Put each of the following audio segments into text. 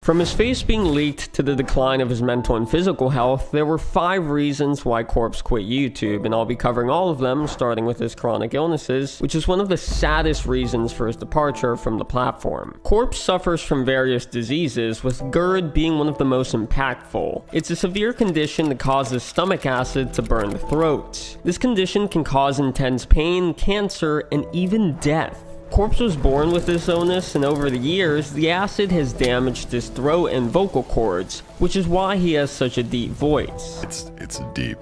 From his face being leaked to the decline of his mental and physical health, there were 5 reasons why Corpse quit YouTube, and I'll be covering all of them, starting with his chronic illnesses, which is one of the saddest reasons for his departure from the platform. Corpse suffers from various diseases, with GERD being one of the most impactful. It's a severe condition that causes stomach acid to burn the throat. This condition can cause intense pain, cancer, and even death. Corpse was born with this illness, and over the years, the acid has damaged his throat and vocal cords, which is why he has such a deep voice. It's deep.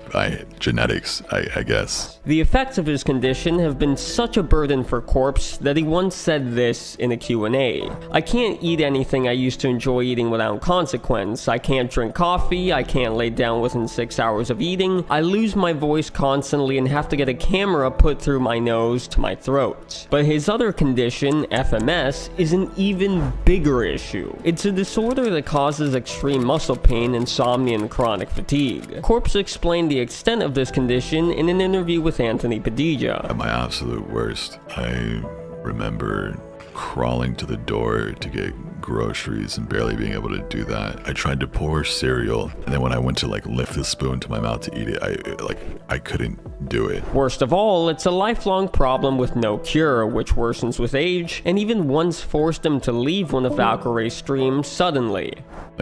Genetics, I guess. The effects of his condition have been such a burden for Corpse that he once said this in a Q&A. "I can't eat anything I used to enjoy eating without consequence. I can't drink coffee, I can't lay down within 6 hours of eating, I lose my voice constantly and have to get a camera put through my nose to my throat." But his other condition, FMS, is an even bigger issue. It's a disorder that causes extreme muscle pain, insomnia, and chronic fatigue. Corpse explained the extent of this condition in an interview with Anthony Padilla. At my absolute worst, I remember crawling to the door to get groceries and barely being able to do that. I tried to pour cereal, and then when I went to lift the spoon to my mouth to eat it, I couldn't do it. Worst of all, it's a lifelong problem with no cure, which worsens with age, and even once forced him to leave one of Valkyrie's streams suddenly.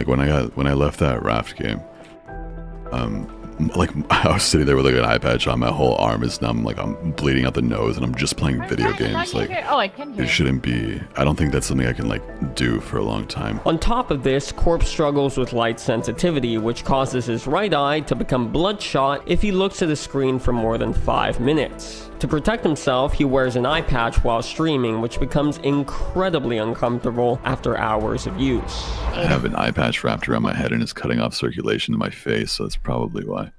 When I left that raft game, I was sitting there with an eye patch on, my whole arm is numb, I'm bleeding out the nose, and I'm just playing video games. I can hear. It shouldn't be. I don't think that's something I can do for a long time. On top of this, Corpse struggles with light sensitivity, which causes his right eye to become bloodshot if he looks at a screen for more than 5 minutes. To protect himself, he wears an eye patch while streaming, which becomes incredibly uncomfortable after hours of use. I have an eye patch wrapped around my head and it's cutting off circulation to my face, so that's probably why.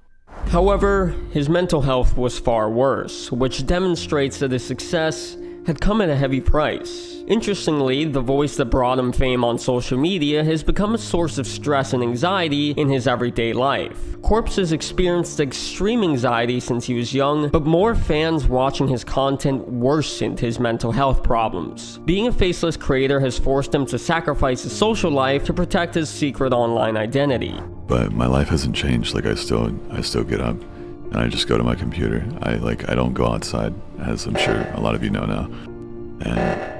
However, his mental health was far worse, which demonstrates that his success had come at a heavy price. Interestingly, the voice that brought him fame on social media has become a source of stress and anxiety in his everyday life. Corpse has experienced extreme anxiety since he was young, but more fans watching his content worsened his mental health problems. Being a faceless creator has forced him to sacrifice his social life to protect his secret online identity. But my life hasn't changed. I still get up and I just go to my computer. I don't go outside, as I'm sure a lot of you know now. And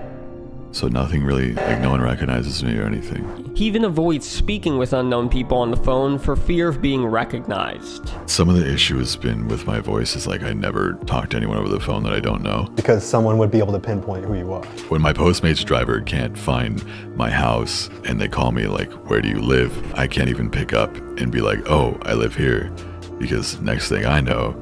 so nothing really, no one recognizes me or anything. He even avoids speaking with unknown people on the phone for fear of being recognized. Some of the issue has been with my voice is I never talk to anyone over the phone that I don't know. Because someone would be able to pinpoint who you are. When my Postmates driver can't find my house and they call me where do you live? I can't even pick up and be oh, I live here. Because next thing I know,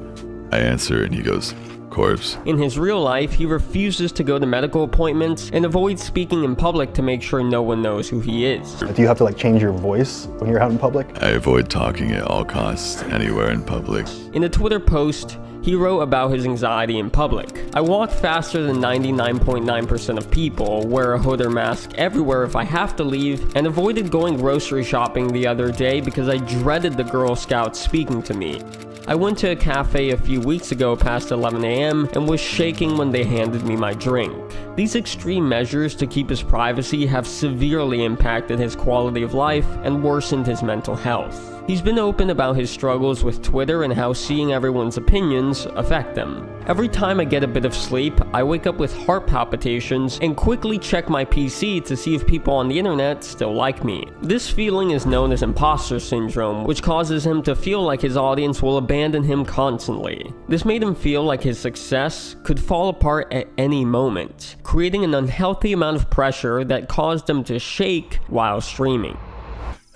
I answer and he goes, Corpse. In his real life, he refuses to go to medical appointments and avoids speaking in public to make sure no one knows who he is. Do you have to change your voice when you're out in public? I avoid talking at all costs anywhere in public. In a Twitter post, he wrote about his anxiety in public. "I walk faster than 99.9% of people, wear a hood or mask everywhere if I have to leave, and avoided going grocery shopping the other day because I dreaded the Girl Scouts speaking to me. I went to a cafe a few weeks ago past 11 a.m. and was shaking when they handed me my drink." These extreme measures to keep his privacy have severely impacted his quality of life and worsened his mental health. He's been open about his struggles with Twitter and how seeing everyone's opinions affect them. "Every time I get a bit of sleep, I wake up with heart palpitations and quickly check my PC to see if people on the internet still like me. This feeling is known as imposter syndrome, which causes him to feel like his audience will abandon him constantly. This made him feel like his success could fall apart at any moment, creating an unhealthy amount of pressure that caused him to shake while streaming."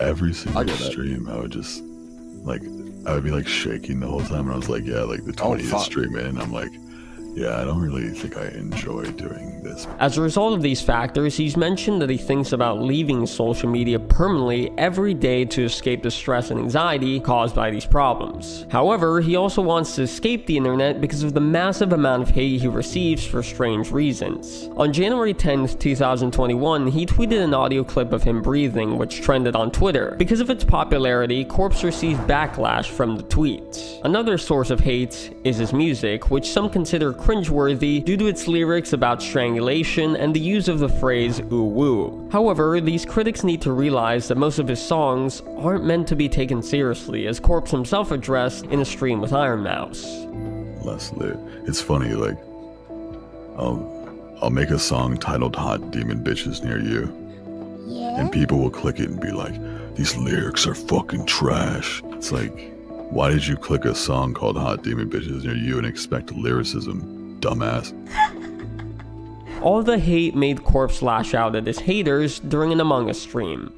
Every single stream, I would just, I would be shaking the whole time, and I was yeah, the 20th stream in, I'm yeah, I don't really think I enjoy doing this. As a result of these factors, he's mentioned that he thinks about leaving social media permanently every day to escape the stress and anxiety caused by these problems. However, he also wants to escape the internet because of the massive amount of hate he receives for strange reasons. On January 10th, 2021, he tweeted an audio clip of him breathing, which trended on Twitter. Because of its popularity, Corpse received backlash from the tweet. Another source of hate is his music, which some consider cringeworthy due to its lyrics about strangulation and the use of the phrase ooh woo. However, these critics need to realize that most of his songs aren't meant to be taken seriously, as Corpse himself addressed in a stream with Iron Mouse. Less lit. It's funny, like, I'll make a song titled Hot Demon Bitches Near You, and people will click it and be like, these lyrics are fucking trash. It's like, why did you click a song called Hot Demon Bitches Near You and expect lyricism, dumbass? All the hate made Corpse lash out at his haters during an Among Us stream.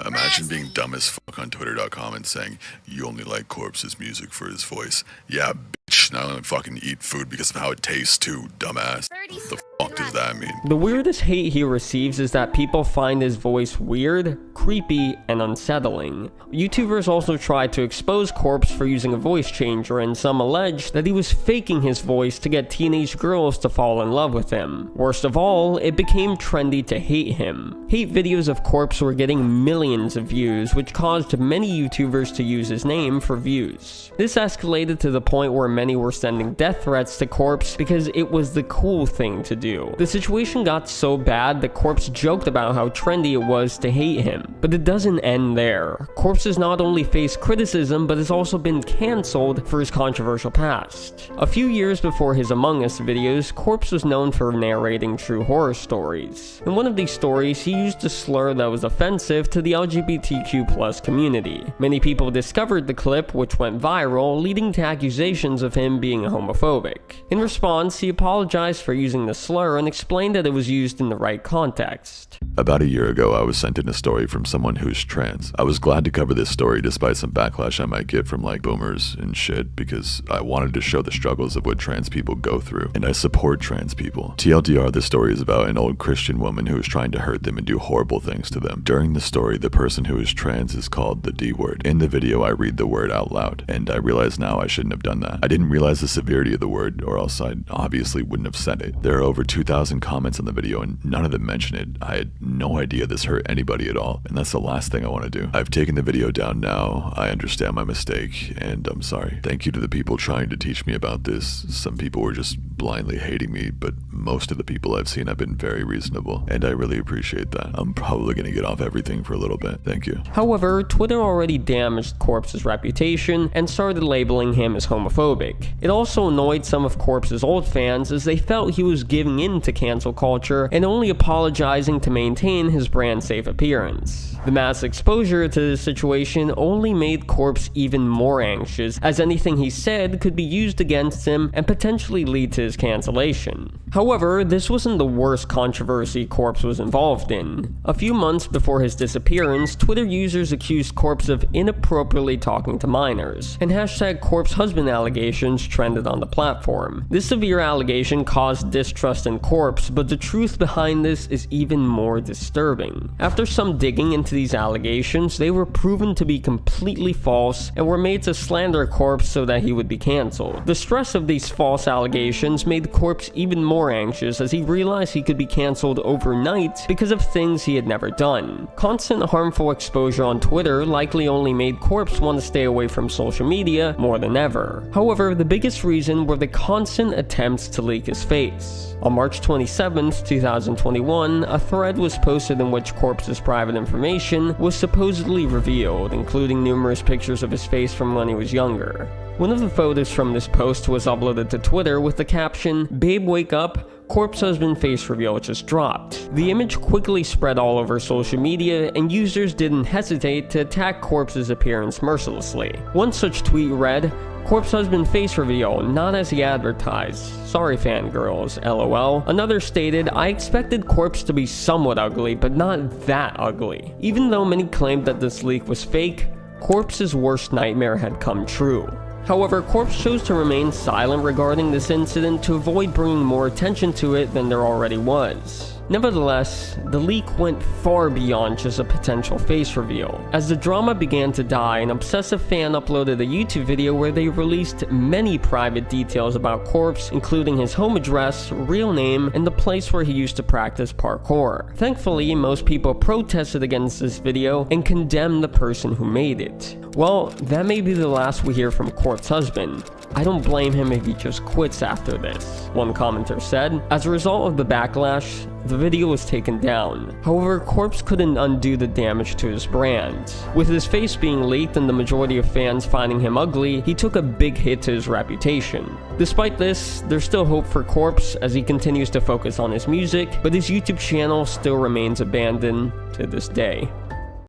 Imagine being dumb as fuck on Twitter.com and saying, you only like Corpse's music for his voice. Yeah, bitch, now I only fucking eat food because of how it tastes too, dumbass. The fuck does that mean? The weirdest hate he receives is that people find his voice weird, creepy, and unsettling. YouTubers also tried to expose Corpse for using a voice changer, and some allege that he was faking his voice to get teenage girls to fall in love with him. Worst of all, it became trendy to hate him. Hate videos of Corpse were getting millions of views, which caused many YouTubers to use his name for views. This escalated to the point where many were sending death threats to Corpse because it was the cool thing to do. The situation got so bad that Corpse joked about how trendy it was to hate him. But it doesn't end there. Corpse has not only faced criticism, but has also been cancelled for his controversial past. A few years before his Among Us videos, Corpse was known for narrating true horror stories. In one of these stories, he used a slur that was offensive to the LGBTQ+ community. Many people discovered the clip, which went viral, leading to accusations of him being homophobic. In response, he apologized for using the slur and explained that it was used in the right context. About a year ago, I was sent in a story from someone who's trans. I was glad to cover this story despite some backlash I might get from like boomers and shit, because I wanted to show the struggles of what trans people go through, and I support trans people. TLDR, this story is about an old Christian woman who is trying to hurt them and do horrible things to them. During the story, the person who is trans is called the D word. In the video, I read the word out loud, and I realize now I shouldn't have done that. I didn't realize the severity of the word, or else I obviously wouldn't have said it. There are over 2,000 comments on the video, and none of them mention it. I had no idea this hurt anybody at all, and that's the last thing I want to do. I've taken the video down now. I understand my mistake, and I'm sorry. Thank you to the people trying to teach me about this. Some people were just blindly hating me, but most of the people I've seen have been very reasonable, and I really appreciate that. I'm probably gonna get off everything for a little bit. Thank you. However, Twitter already damaged Corpse's reputation and started labeling him as homophobic. It also annoyed some of Corpse's old fans, as they felt he was giving in to cancel culture and only apologizing to maintain his brand safe appearance. The mass exposure to this situation only made Corpse even more anxious, as anything he said could be used against him and potentially lead to his cancellation. However, this wasn't the worst controversy Corpse was involved in. A few months before his disappearance, Twitter users accused Corpse of inappropriately talking to minors, and #Corpse husband allegations trended on the platform. This severe allegation caused distrust in Corpse, but the truth behind this is even more disturbing. After some digging into these allegations, they were proven to be completely false and were made to slander Corpse so that he would be cancelled. The stress of these false allegations made Corpse even more anxious, as he realized he could be cancelled overnight because of things he had never done. Constant harmful exposure on Twitter likely only made Corpse want to stay away from social media more than ever. However, the biggest reason were the constant attempts to leak his face. On March 27, 2021, a thread was posted in which Corpse's private information was supposedly revealed, including numerous pictures of his face from when he was younger. One of the photos from this post was uploaded to Twitter with the caption, "Babe, wake up, Corpse husband face reveal just dropped." The image quickly spread all over social media, and users didn't hesitate to attack Corpse's appearance mercilessly. One such tweet read, "Corpse husband face reveal, not as he advertised. Sorry fangirls, LOL." Another stated, "I expected Corpse to be somewhat ugly, but not that ugly." Even though many claimed that this leak was fake, Corpse's worst nightmare had come true. However, Corpse chose to remain silent regarding this incident to avoid bringing more attention to it than there already was. Nevertheless, the leak went far beyond just a potential face reveal. As the drama began to die, an obsessive fan uploaded a YouTube video where they released many private details about Corpse, including his home address, real name, and the place where he used to practice parkour. Thankfully, most people protested against this video and condemned the person who made it. Well, that may be the last we hear from Corpse's husband. I don't blame him if he just quits after this, one commenter said. As a result of the backlash, the video was taken down. However, Corpse couldn't undo the damage to his brand. With his face being leaked and the majority of fans finding him ugly, he took a big hit to his reputation. Despite this, there's still hope for Corpse as he continues to focus on his music, but his YouTube channel still remains abandoned to this day.